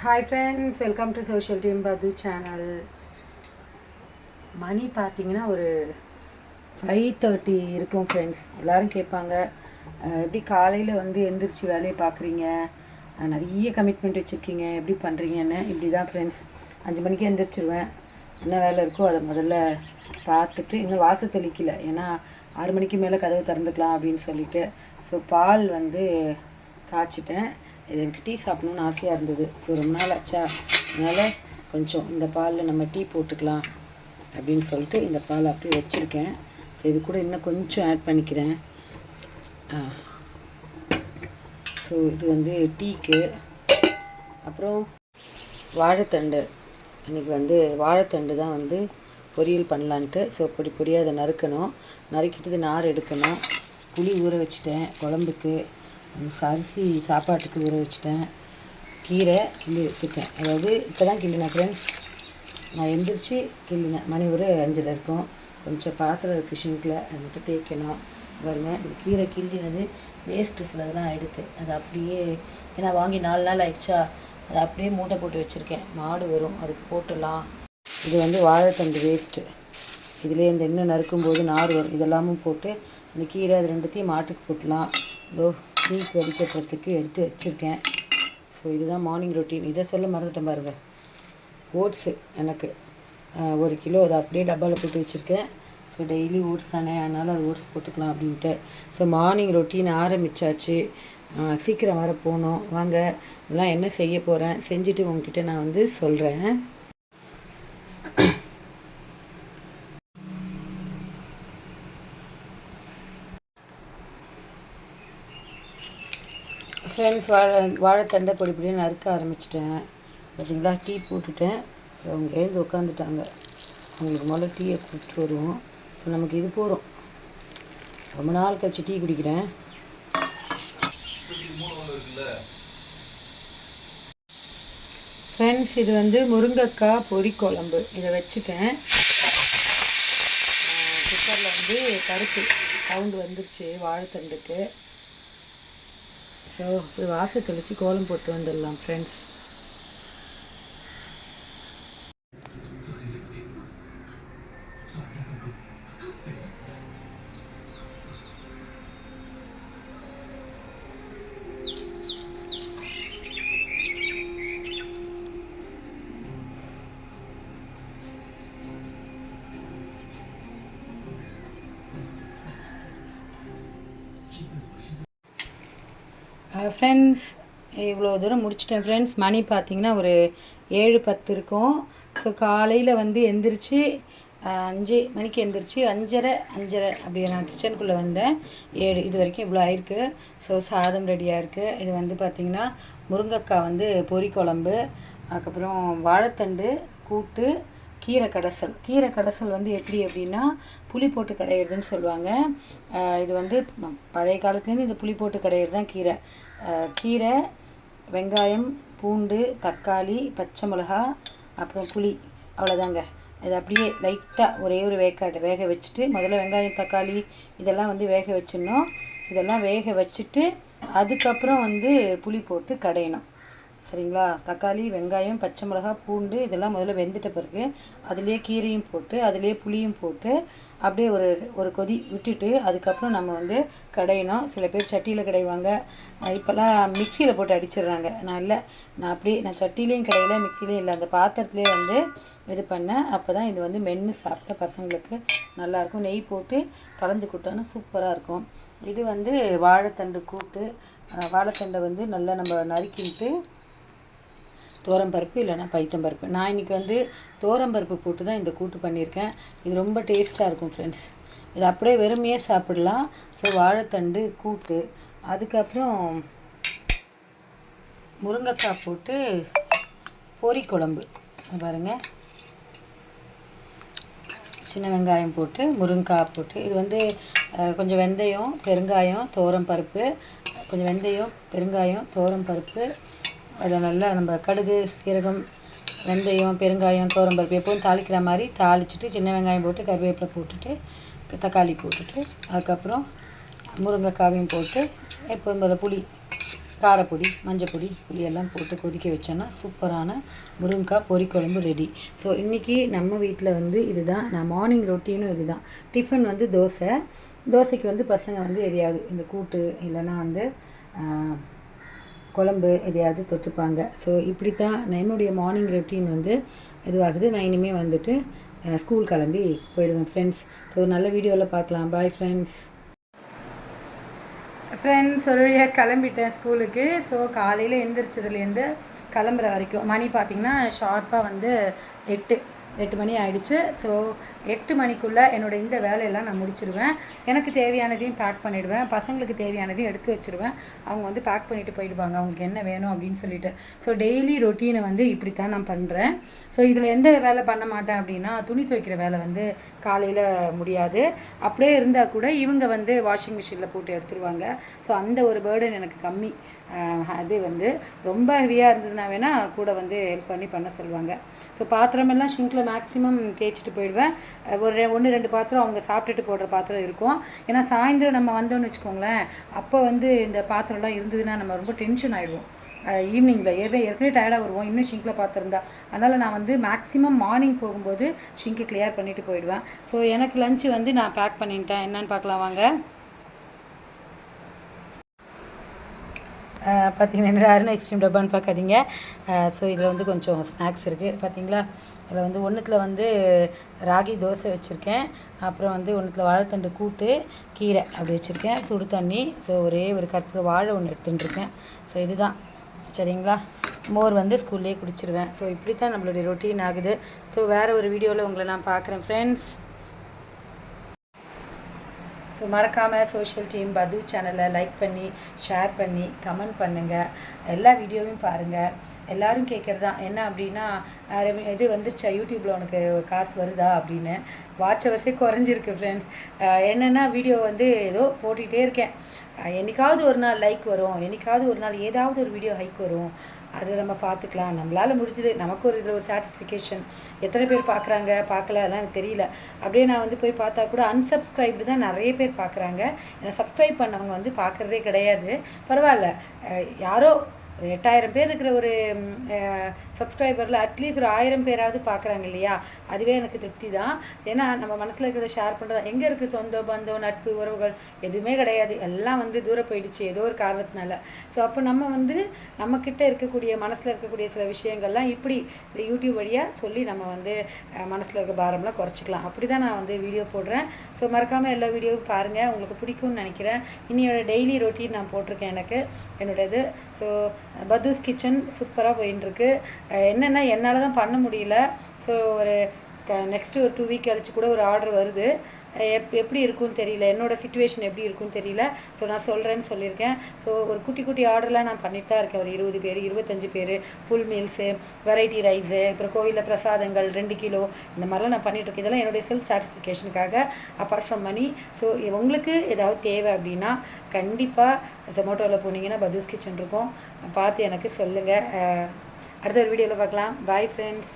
Hi friends, welcome to social team பது channel. மணி பார்த்தீங்கன்னா ஒரு 5:30 இருக்கும் ஃப்ரெண்ட்ஸ். எல்லோரும் கேட்பாங்க, எப்படி காலையில் எந்திரிச்சு வேலையை பார்க்குறீங்க, நிறைய கமிட்மெண்ட் வச்சுருக்கீங்க, எப்படி பண்ணுறீங்கன்னு. இப்படி தான் ஃப்ரெண்ட்ஸ், 5 மணிக்கு எந்திரிச்சிருவேன். என்ன வேலை இருக்கோ அதை முதல்ல பார்த்துட்டு, இன்னும் வாசல் தெளிக்கல, ஏன்னா 6 மணிக்கு மேலே கதவை திறந்துக்கலாம் அப்படின்னு சொல்லிட்டு. ஸோ பால் காய்ச்சிட்டேன். இது எனக்கு டீ சாப்பிடணுன்னு ஆசையாக இருந்தது. ஸோ ரொம்ப நாள் ஆச்சா, அதனால் கொஞ்சம் இந்த பாலில் நம்ம டீ போட்டுக்கலாம் அப்படின்னு சொல்லிட்டு இந்த பால் அப்படியே வச்சுருக்கேன். ஸோ இது கூட இன்னும் கொஞ்சம் ஆட் பண்ணிக்கிறேன். ஸோ இது டீக்கு. அப்புறம் வாழைத்தண்டு, இன்றைக்கி வாழைத்தண்டு தான் பொரியல் பண்ணலான்ட்டு. ஸோ பொடியாக அதை நறுக்கணும். நறுக்கிட்டு நார் எடுக்கணும். புளி ஊற வச்சுட்டேன் குழம்புக்கு. அரிசி சாப்பாட்டுக்கு ஊற வச்சுட்டேன். கீரை கிள்ளி வச்சுருக்கேன். அதாவது இப்போ தான் கிள்ளினேன் ஃப்ரெண்ட்ஸ். நான் எந்திரிச்சு கிள்ளினேன். மணி ஒரு 5 இருக்கும். கொஞ்சம் பாத்திரம் இருக்குது ஷிங்கில், அது மட்டும் தேய்க்கணும். பாருங்க, இது கீரை கிள்ளினது வேஸ்ட்டு சிலதெல்லாம் ஆகிடுது. அது அப்படியே, ஏன்னா வாங்கி 4 நாள் ஆகிடுச்சா, அதை அப்படியே மூட்டை போட்டு வச்சுருக்கேன். மாடு வரும், அதுக்கு போட்டுடலாம். இது வாழைத்தண்டு வேஸ்ட்டு. இதிலே இந்த இன்னும் நறுக்கும்போது நார் வரும். இதெல்லாமும் போட்டு இந்த கீரை அது ரெண்டுத்தையும் மாட்டுக்கு போட்டலாம். டீக்கு வடிகட்டுறதுக்கு எடுத்து வச்சுருக்கேன். ஸோ இதுதான் மார்னிங் ரொட்டீன். இதை சொல்ல மறந்துட்டேன் பாருங்கள். ஓட்ஸு எனக்கு 1 கிலோ, அதை அப்படியே டப்பாவில் போட்டு வச்சுருக்கேன். ஸோ டெய்லி ஓட்ஸ் தானே, அதனால் அது ஓட்ஸ் போட்டுக்கலாம் அப்படின்ட்டு. ஸோ மார்னிங் ரொட்டீன் ஆரம்பித்தாச்சு. சீக்கிரம் வர போகணும். வாங்க, இதெல்லாம் என்ன செய்ய போகிறேன் செஞ்சுட்டு உங்ககிட்ட நான் சொல்கிறேன். ஃப்ரெண்ட்ஸ், வாழைத்தண்டை பொடியாக நறுக்க ஆரம்பிச்சிட்டேன். பார்த்தீங்களா, டீ போட்டுட்டேன். ஸோ அவங்க எழுந்து உட்காந்துட்டாங்க. அவங்களுக்கு முதல்ல டீயை குடிச்சிட்டு வருவோம். ஸோ நமக்கு இது போகிறோம். ரொம்ப நாள் கழிச்சு டீ குடிக்கிறேன். ஃப்ரெண்ட்ஸ், இது முருங்கைக்காய் பொரி குழம்பு. இதை வச்சுட்டேன். குக்கரில் பருப்பு சவுண்டு வந்துருச்சு வாழைத்தண்டுக்கு. ஸோ போய் வாசல் தெளித்து கோலம் போட்டு வந்துடலாம் ஃப்ரெண்ட்ஸ். ஃப்ரெண்ட்ஸ், இவ்வளோ தூரம் முடிச்சிட்டேன் ஃப்ரெண்ட்ஸ். மணி பார்த்திங்கன்னா ஒரு 7:10 இருக்கும். ஸோ காலையில் எந்திரிச்சு 5 மணிக்கு எந்திரிச்சு 5:30 அப்படி நான் கிச்சனுக்குள்ளே வந்தேன். 7 இது வரைக்கும் இவ்வளோ ஆயிருக்கு. ஸோ சாதம் ரெடியாக இருக்குது. இது பார்த்திங்கன்னா முருங்கைக்காய் பொரி குழம்பு, அதுக்கப்புறம் வாழைத்தண்டு கூட்டு, கீரை கடைசல் எப்படி அப்படின்னா புளி போட்டு கடையிறதுன்னு சொல்லுவாங்க. இது பழைய காலத்துலேருந்து இந்த புளி போட்டு கடையிறது தான் கீரை, வெங்காயம், பூண்டு, தக்காளி, பச்சை மிளகா, அப்புறம் புளி, அவ்வளோதாங்க. இது அப்படியே லைட்டாக ஒரே ஒரு வேக வச்சுட்டு, முதல்ல வெங்காயம் தக்காளி இதெல்லாம் வேக வச்சிடணும். இதெல்லாம் வேக வச்சுட்டு அதுக்கப்புறம் புளி போட்டு கடையணும். சரிங்களா? தக்காளி, வெங்காயம், பச்சை மிளகா, பூண்டு இதெல்லாம் முதல்ல வெந்துட்ட பிறகு அதிலே கீரையும் போட்டு அதிலே புளியும் போட்டு அப்படியே ஒரு கொதி விட்டுட்டு அதுக்கப்புறம் நம்ம கடையணும். சில பேர் சட்டியில் கடைவாங்க. இப்போல்லாம் மிக்சியில் போட்டு அடிச்சிடுறாங்க. நான் சட்டிலையும் கடையில், மிக்சிலையும் இல்லை, அந்த பாத்திரத்துலேயே இது பண்ணேன். அப்போ தான் இது மென்று சாப்பிட்ட பசங்களுக்கு நல்லாயிருக்கும். நெய் போட்டு கலந்து கொடுத்தோன்னா சூப்பராக இருக்கும். இது வாழைத்தண்டு கூட்டு. வாழைத்தண்டை நல்லா நம்ம நறுக்கிட்டு தோரம்பருப்பு இல்லைன்னா பைத்தம்பருப்பு, நான் இன்றைக்கி தோரம்பருப்பு போட்டு தான் இந்த கூட்டு பண்ணியிருக்கேன். இது ரொம்ப டேஸ்ட்டாக இருக்கும் ஃப்ரெண்ட்ஸ். இது அப்படியே வெறுமையே சாப்பிடலாம். ஸோ வாழைத்தண்டு கூட்டு, அதுக்கப்புறம் முருங்கைக்காய் போட்டு பொரி குழம்பு. பாருங்கள், சின்ன வெங்காயம் போட்டு முருங்கைக்காய் போட்டு இது கொஞ்சம் வெந்தயம், பெருங்காயம், தோரம்பருப்பு, கொஞ்சம் வெந்தயம், பெருங்காயம், தோரம்பருப்பு, அதை நல்லா நம்ம கடுகு, சீரகம், வெந்தயம், பெருங்காயம், தோரம்பருப்பு எப்போதும் தாளிக்கிற மாதிரி தாளிச்சிட்டு சின்ன வெங்காயம் போட்டு கருவேப்பிலை போட்டுட்டு தக்காளி போட்டுட்டு அதுக்கப்புறம் முருங்கைக்காயும் போட்டு எப்போதும் போல் புளி காரப்பொடி, மஞ்சப்பொடி, புளியெல்லாம் போட்டு கொதிக்க வச்சோன்னா சூப்பரான முருங்கைக்காய் பொரிக்குழம்பு ரெடி. ஸோ இன்றைக்கி நம்ம வீட்டில் வந்து இதுதான். நான் மார்னிங் ரொட்டீனும் இது தான். டிஃபன் வந்து தோசைக்கு வந்து பசங்க வந்து எதையாவது இந்த கூட்டு இல்லைன்னா வந்து குழம்பு எதையாவது தொட்டுப்பாங்க. ஸோ இப்படி தான் என்னுடைய மார்னிங் ரொட்டீன் வந்து இதுவாகுது. நான் இனிமேல் வந்துட்டு ஸ்கூல் கிளம்பி போயிடுவேன் ஃப்ரெண்ட்ஸ். ஸோ நல்ல வீடியோவில் பார்க்கலாம். Bye friends. ஒரு வழியாக கிளம்பிட்டேன் ஸ்கூலுக்கு. ஸோ காலையில் எழுந்திரிச்சதுலேருந்து கிளம்புற வரைக்கும் மணி பார்த்திங்கன்னா ஷார்ப்பாக வந்து 8 மணி ஆகிடுச்சு. ஸோ 8 மணிக்குள்ளே என்னோடய இந்த வேலையெல்லாம் நான் முடிச்சிடுவேன். எனக்கு தேவையானதையும் பேக் பண்ணிவிடுவேன், பசங்களுக்கு தேவையானதையும் எடுத்து வச்சுருவேன். அவங்க வந்து பேக் பண்ணிவிட்டு போயிடுவாங்க அவங்களுக்கு என்ன வேணும் அப்படின்னு சொல்லிட்டு. ஸோ டெய்லி ரொட்டீனை வந்து இப்படித்தான் நான் பண்ணுறேன். ஸோ இதில் எந்த வேலை பண்ண மாட்டேன் அப்படின்னா, துணி துவைக்கிற வேலை வந்து காலையில் முடியாது. அப்படியே இருந்தால் கூட இவங்க வந்து வாஷிங் மிஷினில் போட்டு எடுத்துருவாங்க. ஸோ அந்த ஒரு பேர்டன் எனக்கு கம்மி. அது வந்து ரொம்ப ஹெவியாக இருந்ததுன்னா வேணால் கூட வந்து ஹெல்ப் பண்ண சொல்லுவாங்க. ஸோ பாத்திரமெல்லாம் ஷிங்கில் மேக்ஸிமம் தேய்ச்சிட்டு போயிடுவேன். ஒரு 1-2 பாத்திரம் அவங்க சாப்பிட்டுட்டு போடுற பாத்திரம் இருக்கும். ஏன்னா சாயந்தரம் நம்ம வந்தோன்னு வச்சுக்கோங்களேன், அப்போ வந்து இந்த பாத்திரம்லாம் இருந்ததுன்னா நம்ம ரொம்ப டென்ஷன் ஆகிடுவோம். ஈவினிங்கில் ஏற்கனவே டயர்டாக வருவோம், இன்னும் ஷிங்கில் பார்த்துருந்தா. அதனால் நான் வந்து மேக்ஸிமம் மார்னிங் போகும்போது ஷிங்க்கு கிளியர் பண்ணிவிட்டு போயிடுவேன். ஸோ எனக்கு லஞ்சு வந்து நான் பேக் பண்ணிட்டேன். என்னன்னு பார்க்கலாம் வாங்க. பார்த்தீங்கன்னா என்னோட அருண் ஐஸ்கிரீம் டப்பான்னு பார்க்காதீங்க. ஸோ இதில் வந்து கொஞ்சம் ஸ்நாக்ஸ் இருக்குது பார்த்தீங்களா. இதில் வந்து ஒன்றுத்தில் வந்து ராகி தோசை வச்சுருக்கேன். அப்புறம் வந்து ஒன்றுத்தில் வாழைத்தண்டு கூட்டு, கீரை அப்படி வச்சுருக்கேன், சுடு தண்ணி. ஸோ ஒரே ஒரு கற்பூர வாழை ஒன்று எடுத்துட்டுருக்கேன். ஸோ இதுதான் சரிங்களா. மோர் வந்து ஸ்கூல்லேயே குடிச்சிருவேன். ஸோ இப்படி தான் நம்மளுடைய ரொட்டீன் ஆகுது. ஸோ வேறு ஒரு வீடியோவில் உங்களை நான் பார்க்குறேன் ஃப்ரெண்ட்ஸ். ஸோ மறக்காமல் சோஷியல் டீம் பது சேனலை லைக் பண்ணி, ஷேர் பண்ணி, கமெண்ட் பண்ணுங்கள். எல்லா வீடியோவையும் பாருங்கள். எல்லோரும் கேட்குறது தான் என்ன அப்படின்னா, இது வந்துருச்சா யூடியூப்பில் உனக்கு காசு வருதா அப்படின்னு. வாட்ச் ஹவர்ஸே குறைஞ்சிருக்கு ஃப்ரெண்ட்ஸ். என்னென்னா வீடியோ வந்து ஏதோ போட்டுக்கிட்டே இருக்கேன். என்றைக்காவது ஒரு நாள் லைக் வரும், என்றைக்காவது ஒரு நாள் ஏதாவது ஒரு வீடியோ ஹைக் வரும். அதை நம்ம பார்த்துக்கலாம். நம்மளால் முடிஞ்சது நமக்கு ஒரு இதில் ஒரு சாட்டிஸ்ஃபிகேஷன். எத்தனை பேர் பார்க்குறாங்க பார்க்கல அதெல்லாம் எனக்கு தெரியல. அப்படியே நான் வந்து போய் பார்த்தா கூட அன்சப்ஸ்கிரைப்டு தான் நிறைய பேர் பார்க்குறாங்க. ஏன்னா சப்ஸ்கிரைப் பண்ணவங்க வந்து பார்க்குறதே கிடையாது. பரவாயில்ல, யாரோ 8000 பேர் இருக்கிற ஒரு சப்ஸ்கிரைபரில் அட்லீஸ்ட் ஒரு 1000 பேராவது பார்க்குறாங்க இல்லையா, அதுவே எனக்கு திருப்தி தான். ஏன்னா நம்ம மனசில் இருக்கிறத ஷேர் பண்ணுறது. எங்கே இருக்குது சொந்தம் பந்தம் நட்பு உறவுகள்? எதுவுமே கிடையாது. எல்லாம் வந்து தூரம் போயிடுச்சு ஏதோ ஒரு காரணத்தினால. ஸோ அப்போ நம்ம வந்து நம்மக்கிட்ட இருக்கக்கூடிய மனசில் இருக்கக்கூடிய சில விஷயங்கள்லாம் இப்படி இந்த யூடியூப் வழியாக சொல்லி நம்ம வந்து மனசில் இருக்க பாரம்லாம் குறைச்சிக்கலாம். அப்படி தான் நான் வந்து வீடியோ போடுறேன். ஸோ மறக்காமல் எல்லா வீடியோவும் பாருங்கள், உங்களுக்கு பிடிக்கும்னு நினைக்கிறேன். இன்னையோட டெய்லி ரொட்டீன் நான் போட்டிருக்கேன் என்னோடது. ஸோ பதுஸ் கிச்சன் சூப்பராக போயின்ட்டுருக்கு. என்னென்னா என்னால் தான் பண்ண முடியல. ஸோ ஒரு நெக்ஸ்ட்டு ஒரு 2 வீக் கழிச்சு கூட ஒரு ஆர்டர் வருது. எப்படி இருக்குன்னு தெரியல, என்னோடய சிச்சுவேஷன் எப்படி இருக்குன்னு தெரியல. ஸோ நான் சொல்கிறேன்னு சொல்லியிருக்கேன். ஸோ ஒரு குட்டி ஆர்டர்லாம் நான் பண்ணிட்டு தான் இருக்கேன். ஒரு 20 பேர் 25 பேர் ஃபுல் மீல்ஸு, வெரைட்டி ரைஸு, அப்புறம் கோவிலில் பிரசாதங்கள் 2 கிலோ இந்த மாதிரிலாம் நான் பண்ணிகிட்ருக்கேன். இதெல்லாம் என்னுடைய செல்ஃப் சாட்டிஸ்ஃபிகேஷனுக்காக அப்பார்ட் ஃப்ரம் மணி. ஸோ உங்களுக்கு ஏதாவது தேவை அப்படின்னா கண்டிப்பாக ஜொமேட்டோவில் போனீங்கன்னா பதுஸ் கிச்சன் இருக்கும், பார்த்து எனக்கு சொல்லுங்கள். அடுத்த ஒரு வீடியோவில் பார்க்கலாம். Bye friends.